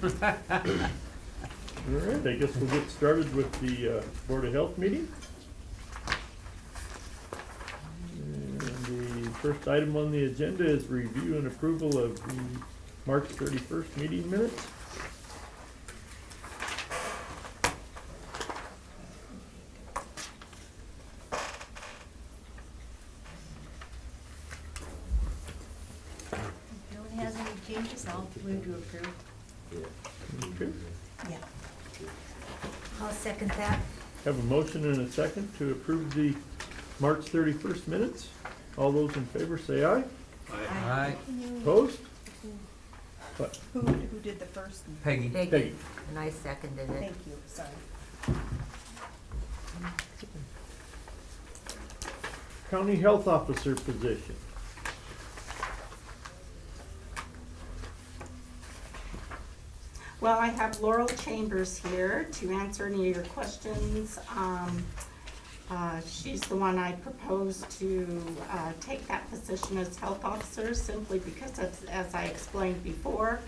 All right, I guess we'll get started with the Board of Health meeting. And the first item on the agenda is review and approval of the March 31st meeting minutes. If no one has any changes, I'll move to approve. Okay. Yeah. I'll second that. Have a motion and a second to approve the March 31st minutes. All those in favor say aye. Aye. Opposed? What? Who did the first? Peggy. Peggy. And I seconded it. Thank you, sorry. County Health Officer position. Well, I have Laurel Chambers here to answer any of your questions. She's the one I proposed to take that position as health officer simply because as I explained before,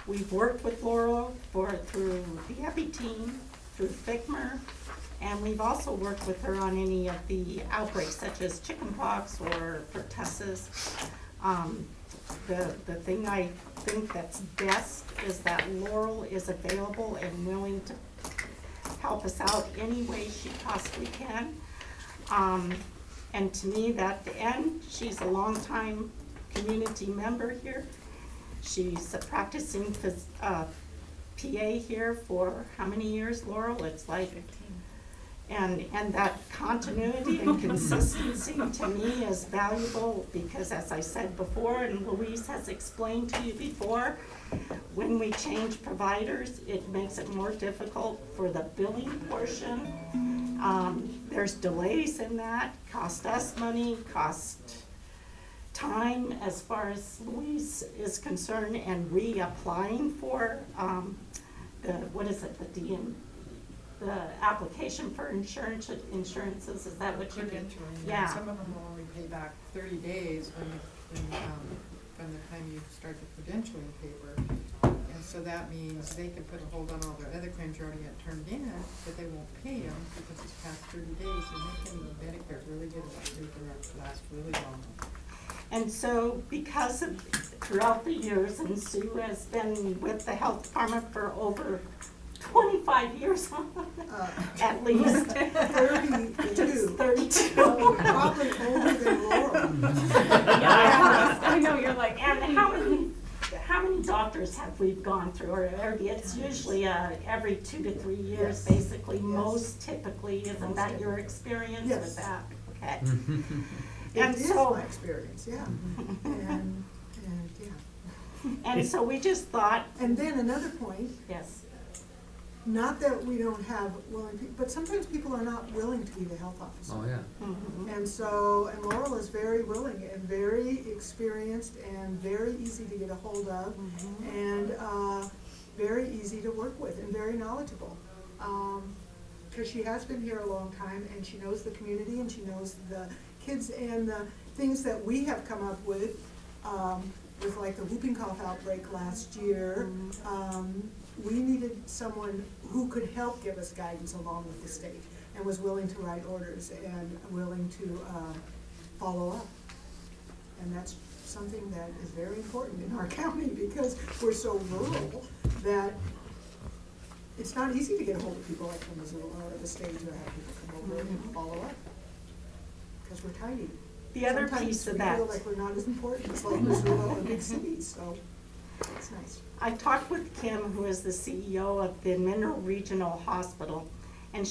we've worked with Laurel through the EPI team, through FICMR, and we've also worked with her on any of the outbreaks such as chickenpox or pertussis. The thing I think that's best is that Laurel is available and willing to help us out any way she possibly can. And to me, that the end, she's a longtime community member here. She's a practicing PA here for how many years, Laurel? It's like 15. And that continuity and consistency to me is valuable because as I said before, and Louise has explained to you before, when we change providers, it makes it more difficult for the billing portion. There's delays in that, cost us money, cost time as far as Louise is concerned, and reapplying for the application for insurances, is that what you do? Credentialing, Yeah. some of them will only pay back 30 days from the time you start the credentialing paper. And so that means they can put a hold on all their other claims you already had turned in, but they won't pay them because it's past 30 days. And Medicare's really good about making that last really long. And so because of throughout the years, and Sue has been with the health department for over 25 years at least. 32. 32. Probably older than Laura. Yeah, I know, you're like, and how many doctors have we gone through? Or it's usually every 2 to 3 years, Yes. basically, Yes. most typically. Isn't that your experience Yes. with that? Okay. It And is so- my experience, yeah. And yeah. And so we just thought, And then another point, yes, not that we don't have willing people, but sometimes people are not willing to be the health officer. Oh, yeah. mhm. And so, and Laurel is very willing and very experienced and very easy to get a hold of Mhm. and very easy to work with and very knowledgeable. Because she has been here a long time and she knows the community and she knows the kids and the things that we have come up with like the whooping cough outbreak last year. We needed someone who could help give us guidance along with the state and was willing to write orders and willing to follow up. And that's something that is very important in our county because we're so rural that it's not easy to get a hold of people like from Missoula or the state to have people come over and follow up. Because we're tiny. The other Sometimes piece of we that. feel like we're not as important as like Missoula or big cities, so it's nice. I talked with Kim, who is the CEO of the Mineral Regional Hospital, and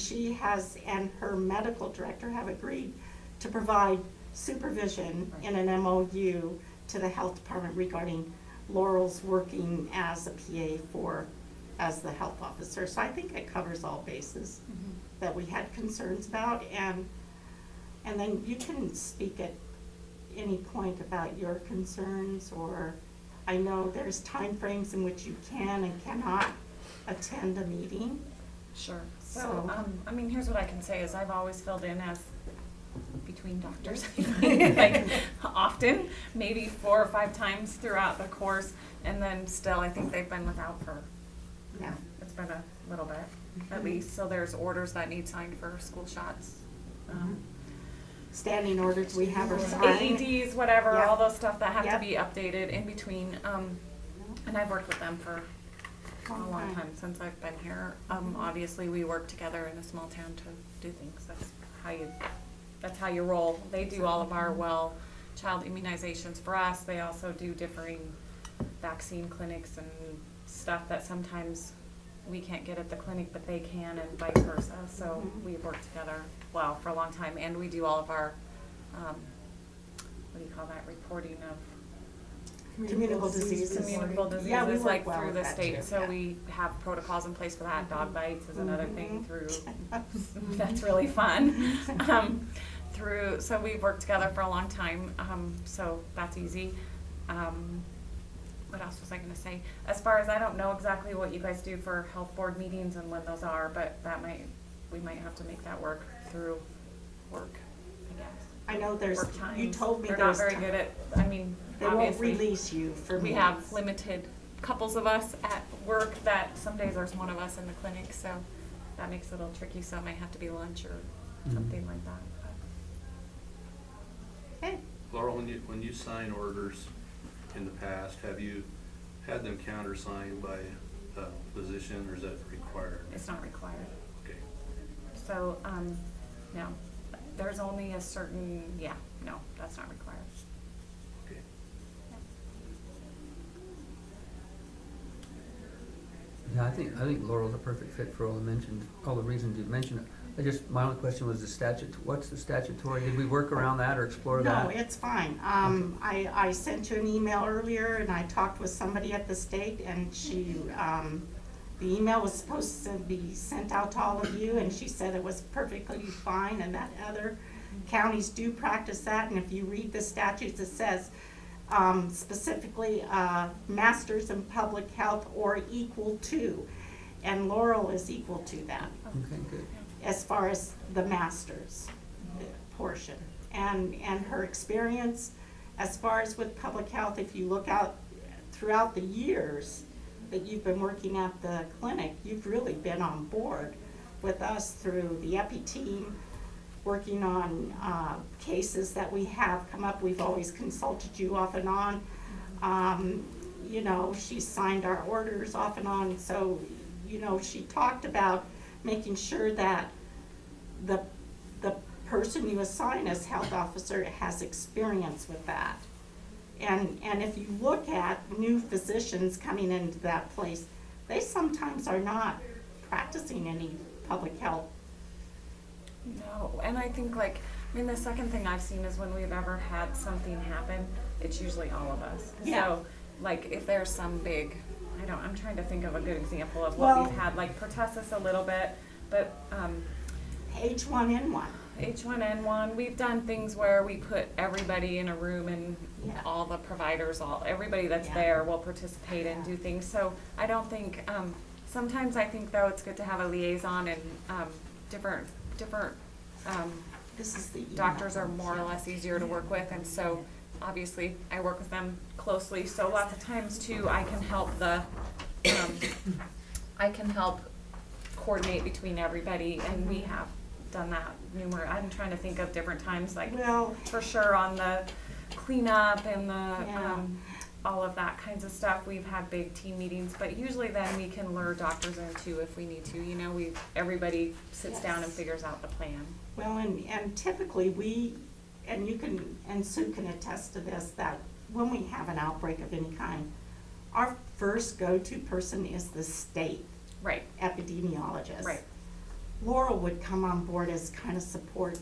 and her medical director have agreed to provide supervision in an MOU to the health department regarding Laurel's working as a PA as the health officer. So I think it covers all bases that we had concerns about, and then you can speak at any point about your concerns, or I know there's timeframes in which you can and cannot attend a meeting. Sure. So- So, I mean, here's what I can say is I've always filled in as between doctors, like often, maybe 4 or 5 times throughout the course, and then still I think they've been without for Yeah. It's been a little bit, at least, so there's orders that need signed for school shots. Standing orders we have are signed. AEDs, whatever, Yep. all those stuff that have to Yep. be updated in between, and I've worked with them for a long time, since I've been here. Obviously, we work together in a small town to do things, that's how you roll. They do all of our child immunizations for us, they also do differing vaccine clinics and stuff that sometimes we can't get at the clinic, but they can, and vice versa, so we've worked together, for a long time, and we do all of our, what do you call that, reporting of Communicable diseases. communicable Yeah, we diseases, work like well through with the that state, too, so yeah. we have protocols in place for that. Dog bites is another thing Mhm. through, that's really fun. So we've worked together for a long time, so that's easy. What else was I gonna say? As far as, I don't know exactly what you guys do for health board meetings and when those are, but we might have to make that work through work, I guess. I know there's, Work times. you told me They're not there's, very good at, I mean, they won't obviously. release you for We meetings. have limited couples of us at work that some days there's one of us in the clinic, so that makes it a little tricky, so it might have to be lunch or something like that. Okay. Laura, when you sign orders in the past, have you had them countersigned by a physician, or is that required? It's not required. Okay. So, no, there's only a certain, no, that's not required. Okay. Yeah, I think Laurel's a perfect fit for all the reasons you've mentioned. My only question was what's the statutory, did we work around that or explore that? No, it's fine. I sent you an email earlier and I talked with somebody at the state and the email was supposed to be sent out to all of you and she said it was perfectly fine and that other counties do practice that. And if you read the statutes, it says specifically masters in public health or equal to. And Laurel is equal to that, Okay, good. as far as the master's portion. And her experience, as far as with public health, if you look out throughout the years that you've been working at the clinic, you've really been on board with us through the EPI team, working on cases that we have come up. We've always consulted you off and on. You know, she signed our orders off and on, so, you know, she talked about making sure that the person you assign as health officer has experience with that. And if you look at new physicians coming into that place, they sometimes are not practicing any public health. No, and I think the second thing I've seen is when we've ever had something happen, it's usually all of us. Yeah. So, if there's some big, I'm trying to think of a good example of what we've had, pertussis a little bit, but, H1N1. H1N1, we've done things where we put everybody in a room and Yeah. all the providers, everybody that's Yeah. there will participate and do things. So I don't think, sometimes I think though it's good to have a liaison and different This is the email. doctors are more or less easier to work with, and so obviously I work with them closely. So lots of times too, I can help coordinate between everybody, and we have done that numerous. I'm trying to think of different times, Well, for sure on the cleanup and the Yeah. all of that kinds of stuff. We've had big team meetings, but usually then we can lure doctors in too if we need to. You know, everybody sits down and Yes. figures out the plan. well, and typically and Sue can attest to this, that when we have an outbreak of any kind, our first go-to person is the state Right. epidemiologist. Right. Laurel would come on board as kind of support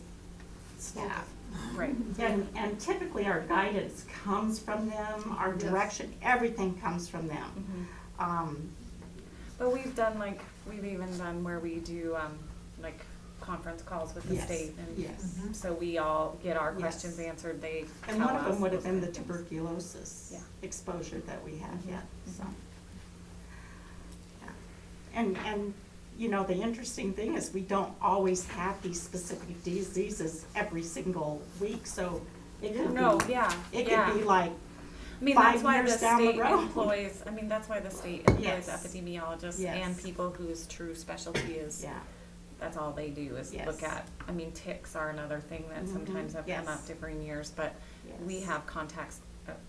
staff. Right. And typically our guidance comes from them, our Yes. direction, everything comes from them. Mhm. But we've even done where we do, conference calls with the Yes, state, and yes. so we all get our Yes. questions answered, they And tell one of them us would have those been the kind of things. tuberculosis Yeah. exposure that we had, Mhm. yeah, so. Yeah. And, you know, the interesting thing is we don't always have these specific diseases every single week, so it could be. No, yeah, It yeah. could be like I mean, 5 that's why the years down the state road. employs, I mean, that's why the state employs Yes. epidemiologists Yes. and people whose true specialty is, Yeah, that's all they do is Yes. look at, I mean, ticks are another thing that Mhm. sometimes have come Yes. up differing years, but we Yes. have contacts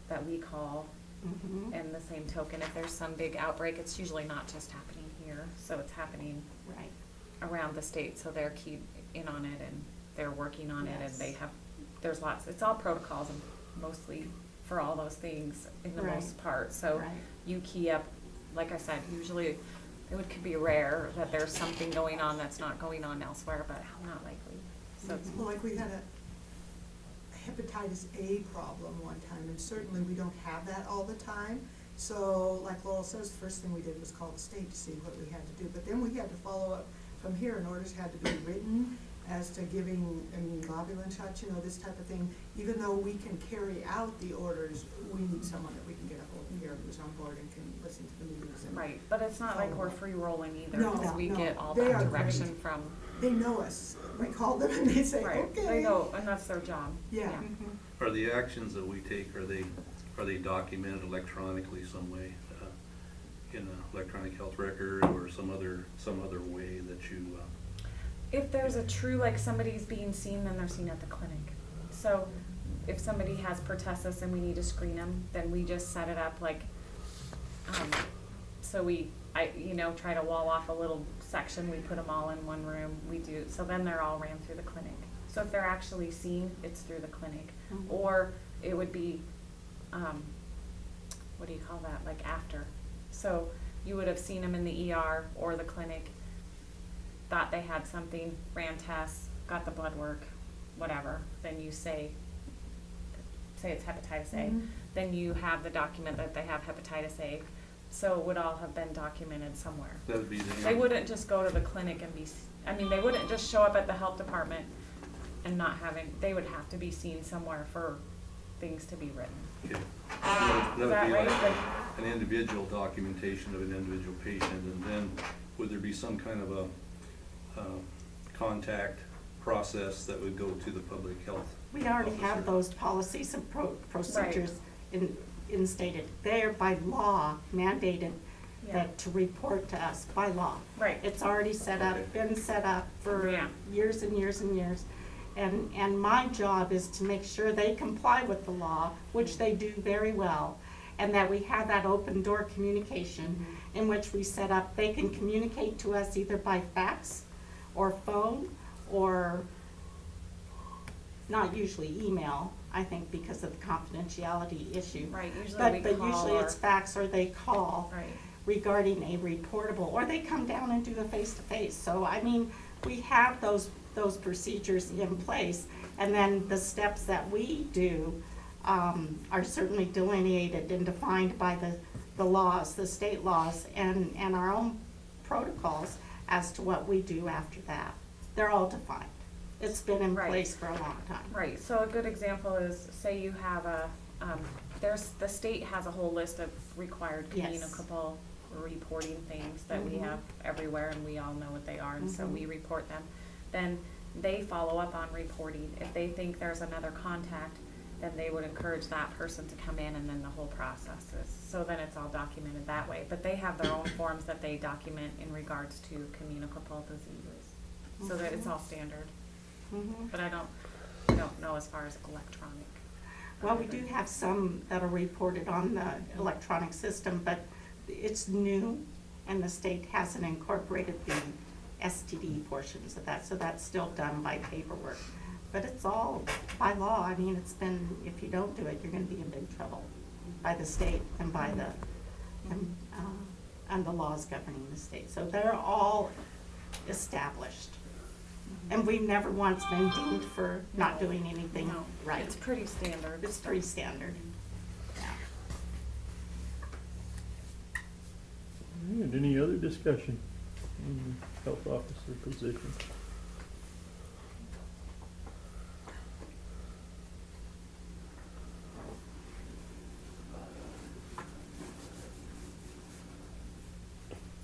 that we call. mhm, And the same token, if there's some big outbreak, it's usually not just happening here, so it's happening right, around the state, so they're keyed in on it and they're working on it and Yes. they have, there's lots, it's all protocols and mostly for all those things in the Right. most part, so right, you key up, like I said, usually it could be rare that there's something going on that's not going on elsewhere, but not likely, so it's, Well, like we had a hepatitis A problem one time, and certainly we don't have that all the time. So, like Laurel says, the first thing we did was call the state to see what we had to do, but then we had to follow up from here, and orders had to be written as to giving immunoglobulin shots, you know, this type of thing. Even though we can carry out the orders, we need someone that we can get a hold of here who's on board and can listen to the meetings. And right, but it's not like we're follow up. free rolling either, No, because we no, get all they that are direction great. from, They know us. We call them and they say, right, okay. they know, and that's their job, Yeah. mhm. Are the actions that we take, are they documented electronically some way, in an electronic health record or some other way that you, If there's a true, like somebody's being seen, then they're seen at the clinic. So if somebody has pertussis and we need to screen them, then we just set it up like, so try to wall off a little section, we put them all in one room, we do, so then they're all ran through the clinic. So if they're actually seen, it's through the clinic. Mhm. Or it would be, what do you call that, like after. So you would have seen them in the ER or the clinic, thought they had something, ran tests, got the blood work, whatever, then you say it's hepatitis A, Mhm. then you have the document that they have hepatitis A, so it would all have been documented somewhere. that would be the. They wouldn't just go to the clinic and they wouldn't just show up at the health department and not having, they would have to be seen somewhere for things to be written. Okay. Is That would that be right? like Like- an individual documentation of an individual patient, and then would there be some kind of a contact process that would go to the public health? We already have officer? those policies and procedures instated. They're by law mandated Yeah. that to report to us by law. Right. It's already set up, Okay. been set up for Yeah. years and years and years. And my job is to make sure they comply with the law, which they do very well, and that we have that open door communication in which we set up, they can communicate to us either by fax or phone or not usually email, I think because of the confidentiality issue. Right, usually we But call usually or- it's fax or they call Right. regarding a reportable, or they come down and do the face-to-face. So, I mean, we have those procedures in place, and then the steps that we do are certainly delineated and defined by the laws, the state laws, and our own protocols as to what we do after that. They're all defined. It's been in Right. place for a long time. Right, so a good example is, say you have the state has a whole list of required Yes. communicable reporting things that we Mhm. have everywhere, and we all know what they are, and so Mhm. we report them. Then they follow up on reporting. If they think there's another contact, then they would encourage that person to come in, and then the whole process is, so then it's all documented that way. But they have their own forms that they document in regards to communicable diseases, so that it's all standard. Mhm. But I don't know as far as electronic. Well, we do have some that are reported on the electronic system, but it's new, and the state hasn't incorporated the STD portions of that, so that's still done by paperwork. But it's all by law. I mean, it's been, if you don't do it, you're gonna be in big trouble by the state and by and the laws governing the state. So they're all established. And we've never once been deemed for not doing anything No, right. It's pretty standard. It's pretty standard. Yeah. All right, any other discussion on the health officer position?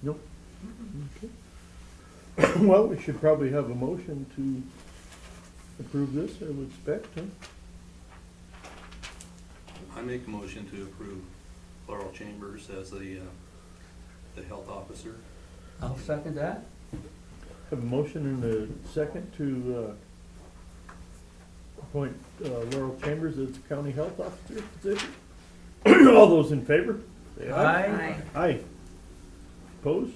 Nope. Okay. Well, we should probably have a motion to approve this, I would expect, huh? I make a motion to approve Laurel Chambers as the health officer. I'll second that. Have a motion and a second to appoint Laurel Chambers as county health officer position. All those in favor? Say Aye. Aye. Opposed?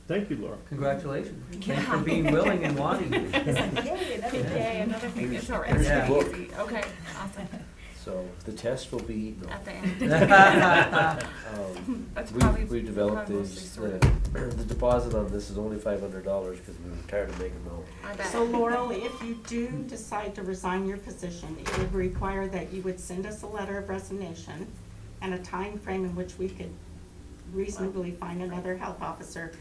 Thank you, Laura. Congratulations. Thanks Yeah. for being willing and wanting to. Yay, another Yay, another thing, it's all right, it's Yeah. pretty easy, okay, awesome, So the test will be, no. at the end. That's We probably developed mostly these, sorted. the deposit on this is only $500 because we were tired of making them. I bet. So Laurel, if you do decide to resign your position, it would require that you would send us a letter of resignation and a time frame in which we could reasonably find another health officer.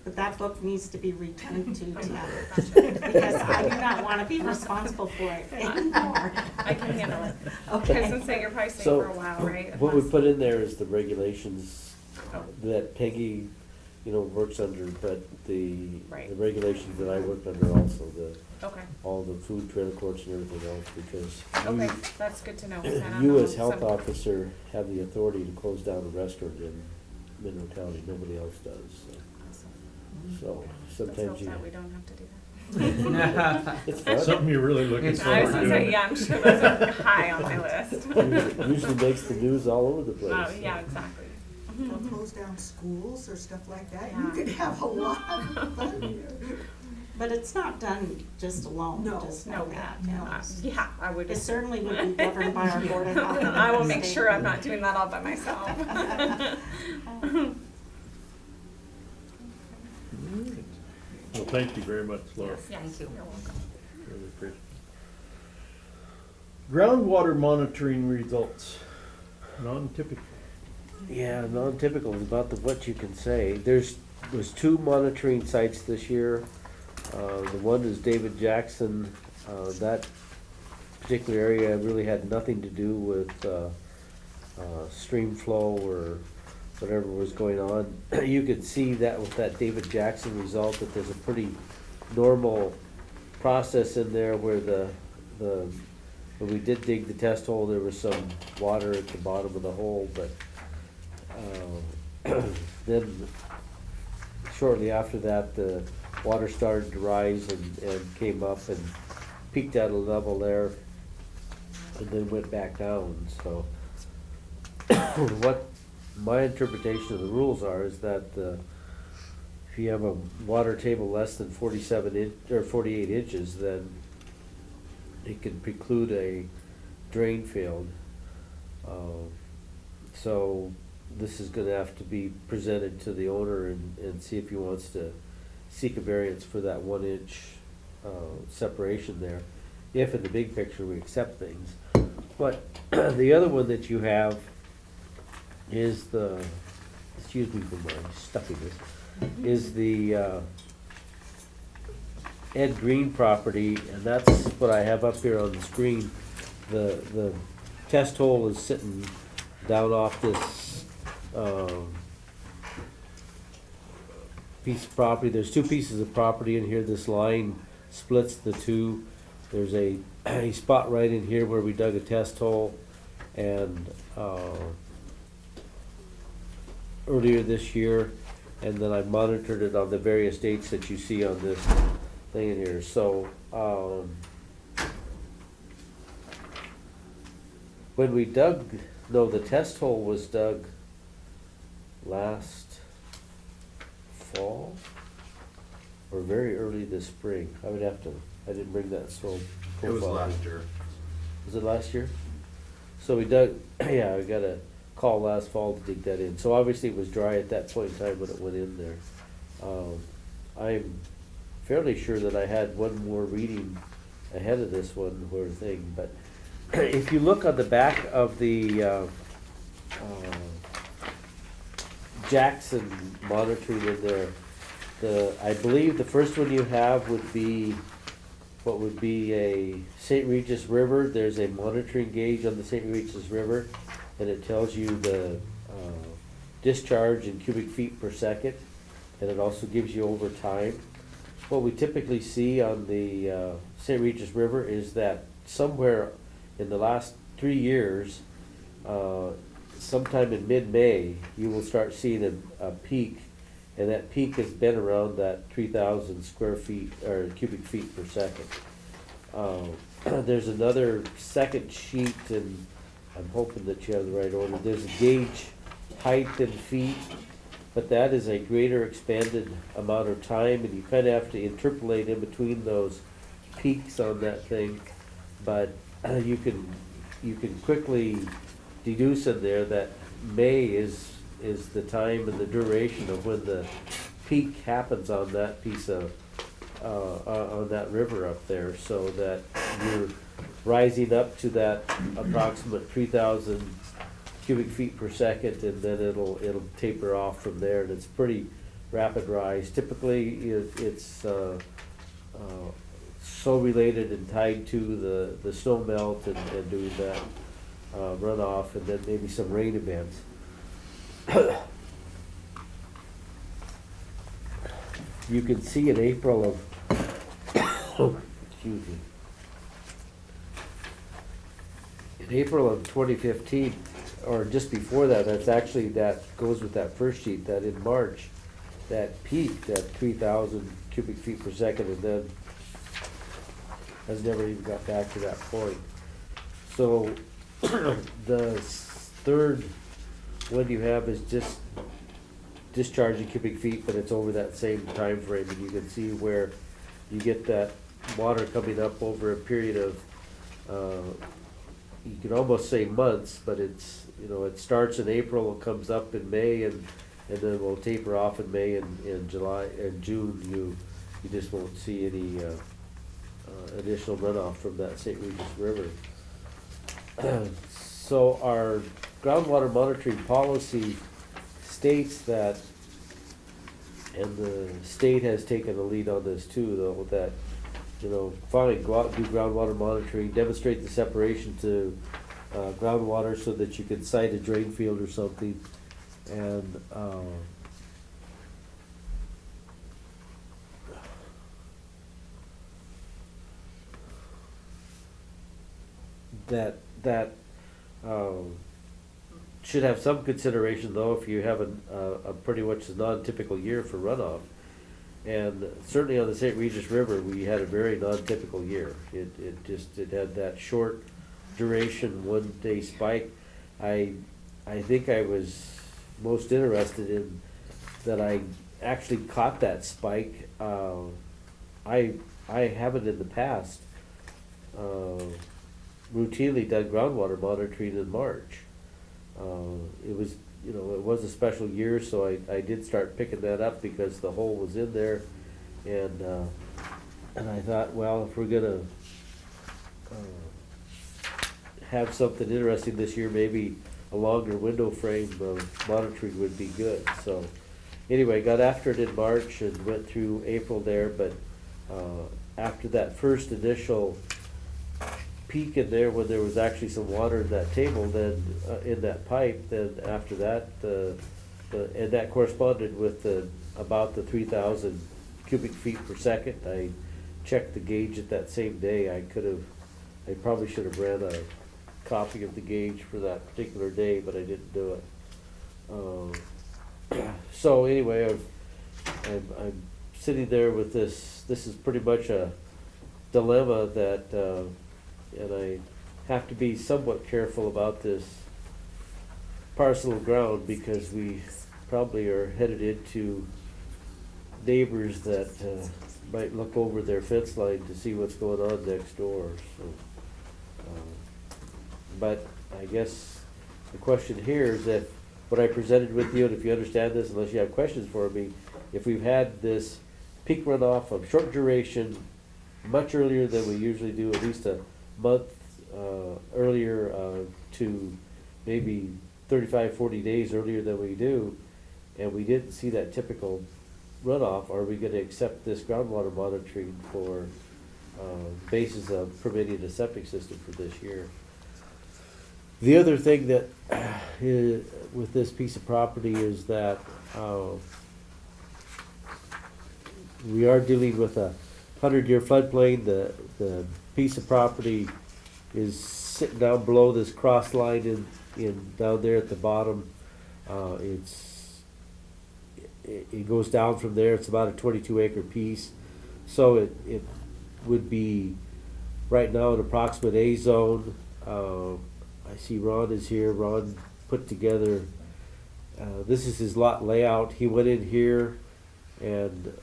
But that book needs to be returned to Tim, because I do not wanna be responsible for it anymore. I can handle it. Okay. Because since you're probably staying So for a while, right? what we Unless- put in there is the regulations Oh. that Peggy, works under, but the Right. the regulations that I work under also, Okay, all the food trailer courts and everything else, because okay, that's good to know. 'cause I don't you know as health some- officer have the authority to close down a restaurant in Mineral County, nobody else does, so Let's sometimes hope you, that we don't have to do that. it's fun. Something you're really looking It's I was forward gonna say, to. yeah, I'm sure those are high on my list. Usually makes the news all over the place. Oh, yeah, exactly. Or close down schools or stuff like that, you Yeah. could have a lot of fun here. But it's not done just alone, No, just know No, that. no. Yeah, I would. It certainly would be governed by our Board of Health. and I will make State. sure I'm not doing that all by myself. Well, thank you very much, Laura. Yes, Thank you. You're welcome. Really appreciate it. Groundwater monitoring results, non-typical. Yeah, non-typical is about what you can say. Was 2 monitoring sites this year. The one is David Jackson. That particular area really had nothing to do with stream flow or whatever was going on. You could see that with that David Jackson result, that there's a pretty normal process in there where when we did dig the test hole, there was some water at the bottom of the hole, but then shortly after that, the water started to rise and came up and peaked at a level there and then went back down, so what my interpretation of the rules are is that if you have a water table less than 48 inches, then it can preclude a drain field. So this is gonna have to be presented to the owner and see if he wants to seek a variance for that 1 inch separation there, if in the big picture we accept things. But the other one that you have is excuse me for my stuffiness, is the Ed Green property, and that's what I have up here on the screen. The test hole is sitting down off this piece of property. There's 2 pieces of property in here. This line splits the 2. There's a spot right in here where we dug a test hole, and earlier this year, and then I monitored it on the various dates that you see on this thing in here. So when we the test hole was dug last fall or very early this spring. I didn't bring that soil It was profile. last year. Was it last year? So we dug, yeah, I got a call last fall to dig that in. So obviously it was dry at that point in time when it went in there. I'm fairly sure that I had one more reading ahead of this one whole thing, but if you look on the back of the Jackson monitoring in there, I believe the first one you have would be what would be a St. Regis River. There's a monitoring gauge on the St. Regis River, and it tells you the discharge in cubic feet per second, and it also gives you over time. What we typically see on the St. Regis River is that somewhere in the last 3 years, sometime in mid-May, you will start seeing a peak, and that peak has been around that 3,000 square feet, or cubic feet per second. There's another second sheet, and I'm hoping that you have the right order. There's a gauge height in feet, but that is a greater expanded amount of time, and you kind of have to interpolate in between those peaks on that thing. But you can quickly deduce in there that May is the time and the duration of when the peak happens on that piece of on that river up there, so that you're rising up to that approximate 3,000 cubic feet per second, and then it'll taper off from there, and it's pretty rapid rise. Typically, it's so related and tied to the snow melt and doing that runoff, and then maybe some rain events. You can see in April of, excuse me, in April of 2015, or just before that, that goes with that first sheet, that in March, that peaked at 3,000 cubic feet per second, and then has never even got back to that point. So the third one you have is just discharging cubic feet, but it's over that same time frame, and you can see where you get that water coming up over a period of, you can almost say months, but it's, it starts in April, it comes up in May, and then will taper off in May, and in July and June, you just won't see any additional runoff from that St. Regis River. So our groundwater monitoring policy states that, and the state has taken the lead on this too, though, that, fine, go out and do groundwater monitoring, demonstrate the separation to groundwater so that you can site a drain field or something, and that should have some consideration, though, if you have a pretty much non-typical year for runoff. And certainly on the St. Regis River, we had a very non-typical year. It had that short duration, 1 day spike. I think I was most interested in that I actually caught that spike. I haven't in the past routinely done groundwater monitoring in March. It was, it was a special year, so I did start picking that up because the hole was in there, and I thought, well, if we're gonna have something interesting this year, maybe a longer window frame of monitoring would be good. So anyway, got after it in March and went through April there, but after that first initial peak in there, when there was actually some water in that table, then in that pipe, then after that, and that corresponded with about the 3,000 cubic feet per second. I checked the gauge at that same day. I probably should have ran a copy of the gauge for that particular day, but I didn't do it. So anyway, I'm sitting there with this. This is pretty much a dilemma that. And I have to be somewhat careful about this parcel of ground, because we probably are headed into neighbors that might look over their fence line to see what's going on next door. So, but I guess the question here is that what I presented with you, and if you understand this, unless you have questions for me, if we've had this peak runoff of short duration much earlier than we usually do, at least a month earlier to maybe 35, 40 days earlier than we do, and we didn't see that typical runoff, are we going to accept this groundwater monitoring for basis of permitting a septic system for this year? The other thing that with this piece of property is that we are dealing with a 100-year floodplain. The piece of property is sitting down below this cross line in down there at the bottom. It goes down from there. It's about a 22 acre piece. So it would be right now an approximate A zone. I see Ron is here. Ron put together, this is his lot layout. He went in here and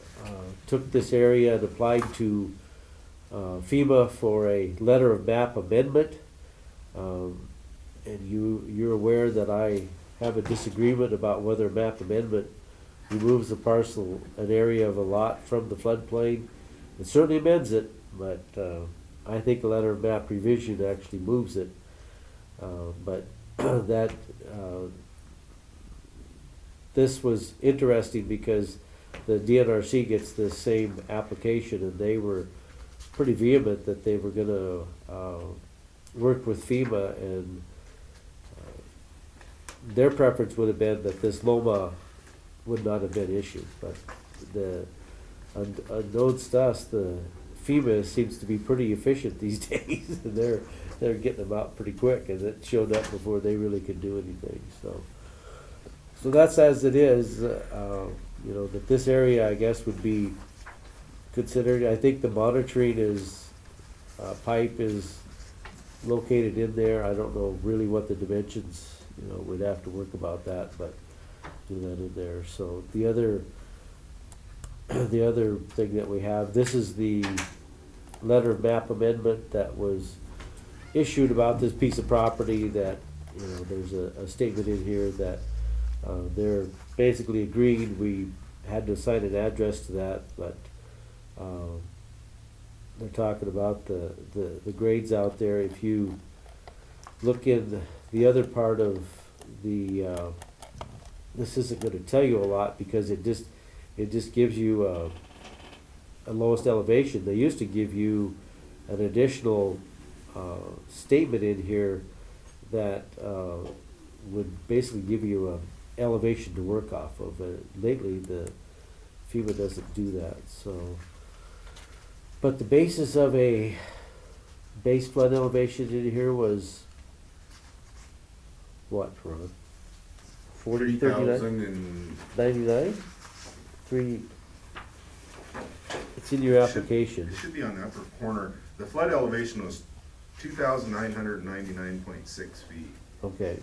took this area and applied to FEMA for a letter of map amendment. And you're aware that I have a disagreement about whether map amendment removes a parcel, an area of a lot from the floodplain. It certainly amends it, but I think a letter of map revision actually moves it. But that this was interesting because the DNRC gets the same application, and they were pretty vehement that they were gonna work with FEMA, and their preference would have been that this LOMA would not have been issued, but the unknowns to us, the FEMA seems to be pretty efficient these days, and they're getting them out pretty quick, and it showed up before they really could do anything. So that's as it is. You know, that this area, I guess, would be considered. I think the monitoring is pipe is located in there. I don't know really what the dimensions. You know, we'd have to work about that, but do that in there. So the other thing that we have, this is the letter of map amendment that was issued about this piece of property. That, you know, there's a statement in here that they're basically agreeing. We had to assign an address to that, but they're talking about the grades out there. If you look in the other part of the, this isn't going to tell you a lot because it just gives you a lowest elevation. They used to give you an additional statement in here that would basically give you an elevation to work off of. Lately, the FEMA doesn't do that. So, but the basis of a base flood elevation in here was what, Ron? 40, 39? 99? 3. It's in your application. It should be on the upper corner. The flood elevation was 2,999.6 feet. Okay.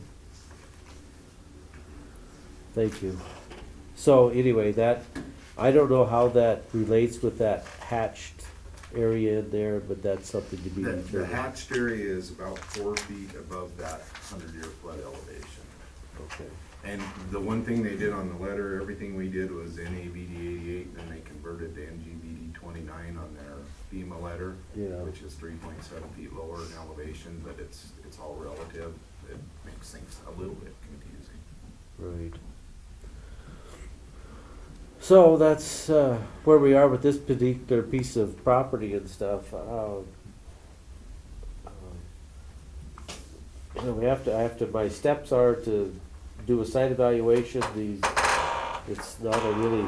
Thank you. So anyway, that, I don't know how that relates with that hatched area in there, but that's something to be The determined. hatched area is about 4 feet above that 100-year flood elevation. Okay. And the one thing they did on the letter, everything we did was NAVD 88, then they converted to NGVD 29 on their FEMA letter, Yeah. which is 3.7 feet lower in elevation, but it's all relative. It makes things a little bit confusing. Right. So that's where we are with this particular piece of property and stuff. You know, I have to, my steps are to do a site evaluation. It's not a really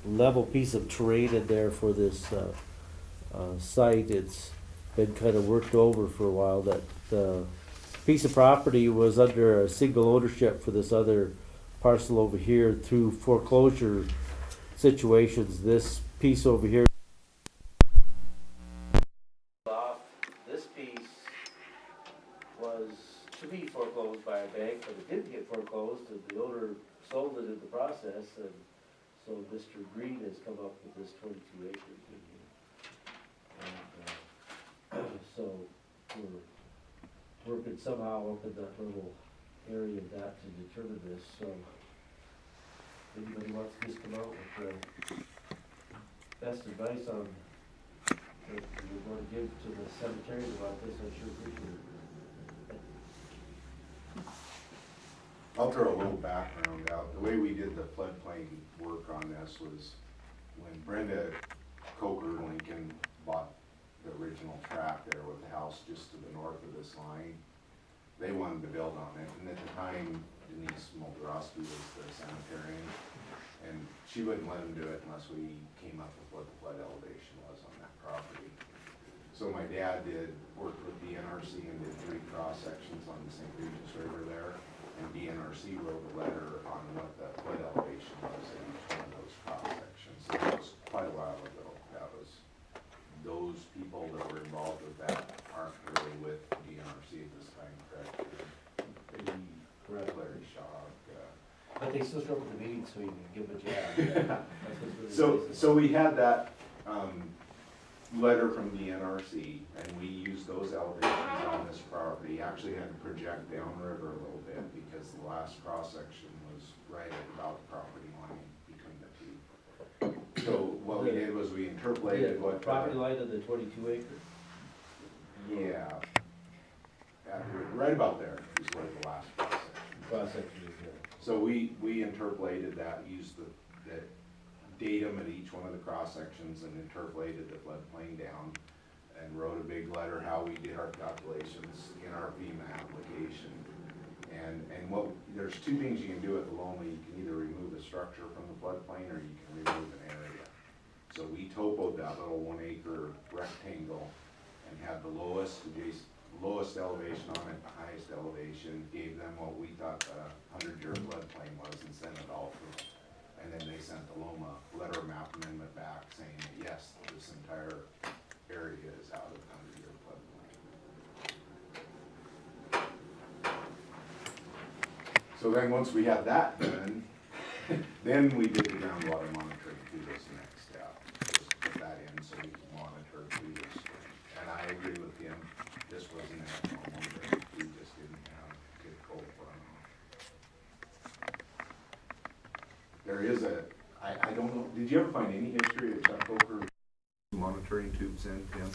level piece of terrain in there for this site. It's been kind of worked over for a while. That the piece of property was under a single ownership for this other parcel over here through foreclosure situations. This piece over here, this piece was to be foreclosed by a bank, but it didn't get foreclosed, and the owner sold it in the process, and so Mr. Green has come up with this 22 acres in here. And so we're working somehow up in that little area of that to determine this. So anybody wants to just come out with the best advice on what you want to give to the cemetery about this, I sure appreciate it. I'll throw a little background out. The way we did the floodplain work on this was when Brenda Coker Lincoln bought the original tract there with the house just to the north of this line, they wanted to build on it. And at the time, Denise Moldorowski was the cemeterian, and she wouldn't let them do it unless we came up with what the flood elevation was on that property. So my dad worked with DNRC and did 3 cross-sections on the St. Regis River there. And DNRC wrote a letter on what the flood elevation was in each one of those cross-sections. So that was quite a while ago. That was, those people that were involved with that aren't really with DNRC at this time, correct? Larry Shaw. But they still show up at the meeting, so you can give them a jab. So we had that, letter from the NRC, and we used those elevations on this property. Actually had to project downriver a little bit because the last cross-section was right at about the property line between the two. So what we did was we interpolated what. Property line of the 22 acre? Yeah. Right about there is where the last cross-section is. So we interpolated that, used the datum at each one of the cross-sections and interpolated the floodplain down and wrote a big letter how we did our calculations in our FEMA application. And there's 2 things you can do at the Lonely. You can either remove a structure from the floodplain or you can remove an area. So we topoed that little 1 acre rectangle and had the lowest elevation on it, the highest elevation, gave them what we thought the 100-year floodplain was and sent it all through. And then they sent the LOMA letter map amendment back saying that yes, this entire area is out of the 100-year floodplain. So then once we had that done, then we did the groundwater monitoring through this next step. Just put that in so we can monitor through this. And I agree with him, this wasn't abnormal, but we just didn't have good cold runoff. There is I don't know, did you ever find any history of Chuck Coker Monitoring tubes in, Tim?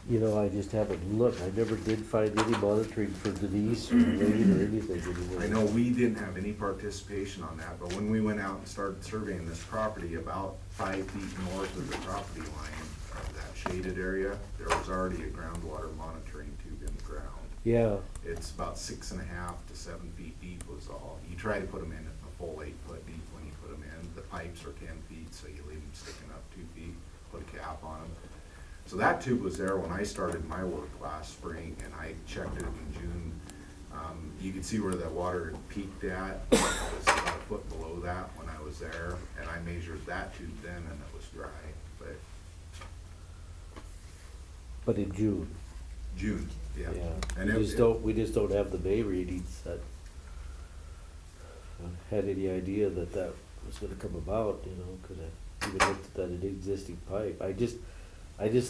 You know, I just haven't looked. I never did find any monitoring for Denise or Wayne or anything anymore. I know we didn't have any participation on that, but when we went out and started surveying this property, about 5 feet north of the property line, that shaded area, there was already a groundwater monitoring tube in the ground. Yeah, It's about 6.5 to 7 feet deep was all. You try to put them in a full 8 foot deep when you put them in. The pipes are 10 feet, so you leave them sticking up 2 feet, put a cap on them. So that tube was there when I started my work last spring, and I checked it in June. You could see where the water had peaked at. It was about a foot below that when I was there, and I measured that tube then, and it was dry. but in June. June, yeah. And We just don't have the May readings that had any idea that was gonna come about, you know, cause I even looked at that existing pipe. I just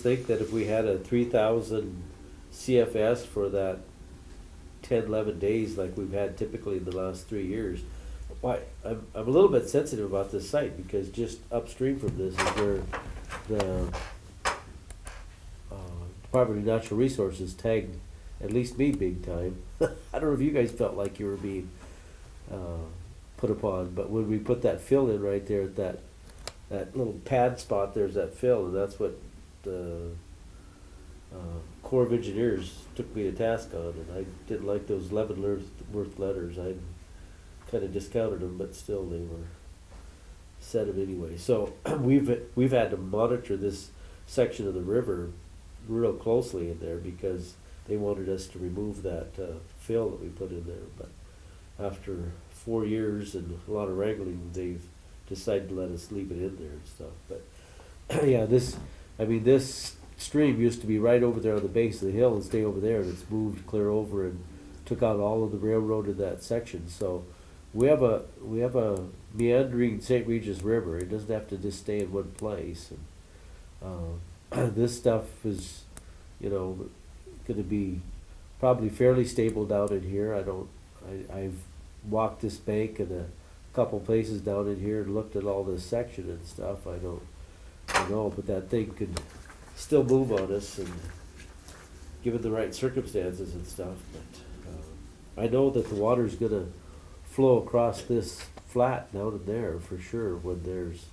think that if we had a 3,000 CFS for that 10, 11 days like we've had typically in the last 3 years, why, I'm a little bit sensitive about this site because just upstream from this is where the Department of Natural Resources tagged at least me big time. I don't know if you guys felt like you were being put upon, but when we put that fill in right there at that little pad spot, there's that fill, and that's what the Corps of Engineers took me to task on, and I didn't like those Leavenworth letters. I kind of discounted them, but still they were said them anyway. So we've had to monitor this section of the river real closely in there because they wanted us to remove that fill that we put in there. But after 4 years and a lot of wrangling, they've decided to let us leave it in there and stuff. But yeah, this stream used to be right over there on the base of the hill and stay over there, and it's moved clear over and took out all of the railroad in that section. So we have a meandering St. Regis River. It doesn't have to just stay in one place. And this stuff is, you know, going to be probably fairly stable down in here. I've walked this bank and a couple places down in here and looked at all this section and stuff. I know, but that thing could still move on us and given the right circumstances and stuff. But I know that the water's going to flow across this flat down in there for sure when there's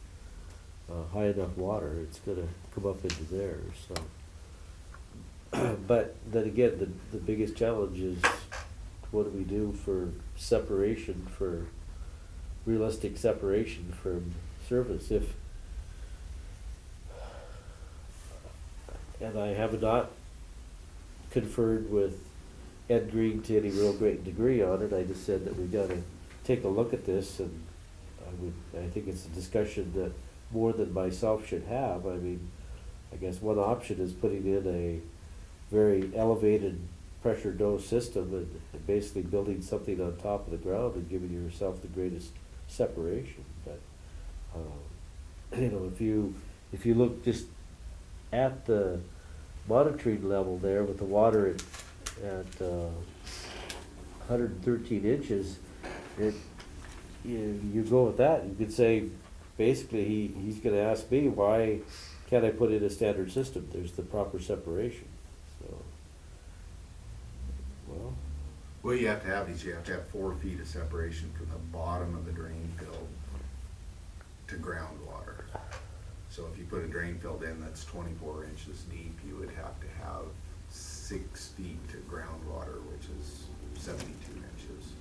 high enough water. It's going to come up into there. So, but then again, the biggest challenge is what do we do for separation, for realistic separation from service? and I have not conferred with Ed Green to any real great degree on it. I just said that we gotta take a look at this, and I think it's a discussion that more than myself should have. I mean, I guess one option is putting in a very elevated pressure dose system and basically building something on top of the ground and giving yourself the greatest separation. But, you know, if you look just at the monitoring level there with the water at 113 inches, you go with that, you could say, basically, he's gonna ask me, why can't I put in a standard system? There's the proper separation, so. Well, What you have to have is you have to have 4 feet of separation from the bottom of the drain field to groundwater. So if you put a drain field in that's 24 inches deep, you would have to have 6 feet to groundwater, which is 72 inches.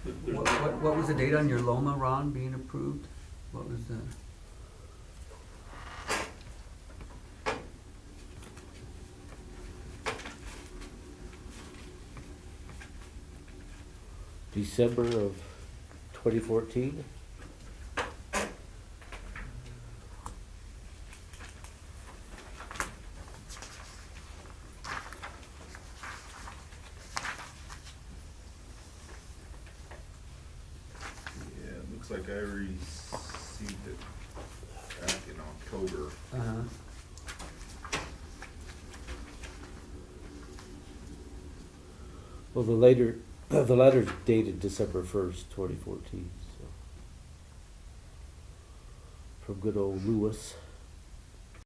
There's- What was the date on your Loma, Ron, being approved? What was the? December of 2014? Yeah, it looks like I received it back in October. Uh-huh. Well, the letter's dated December 1st, 2014, so. From good old Lewis.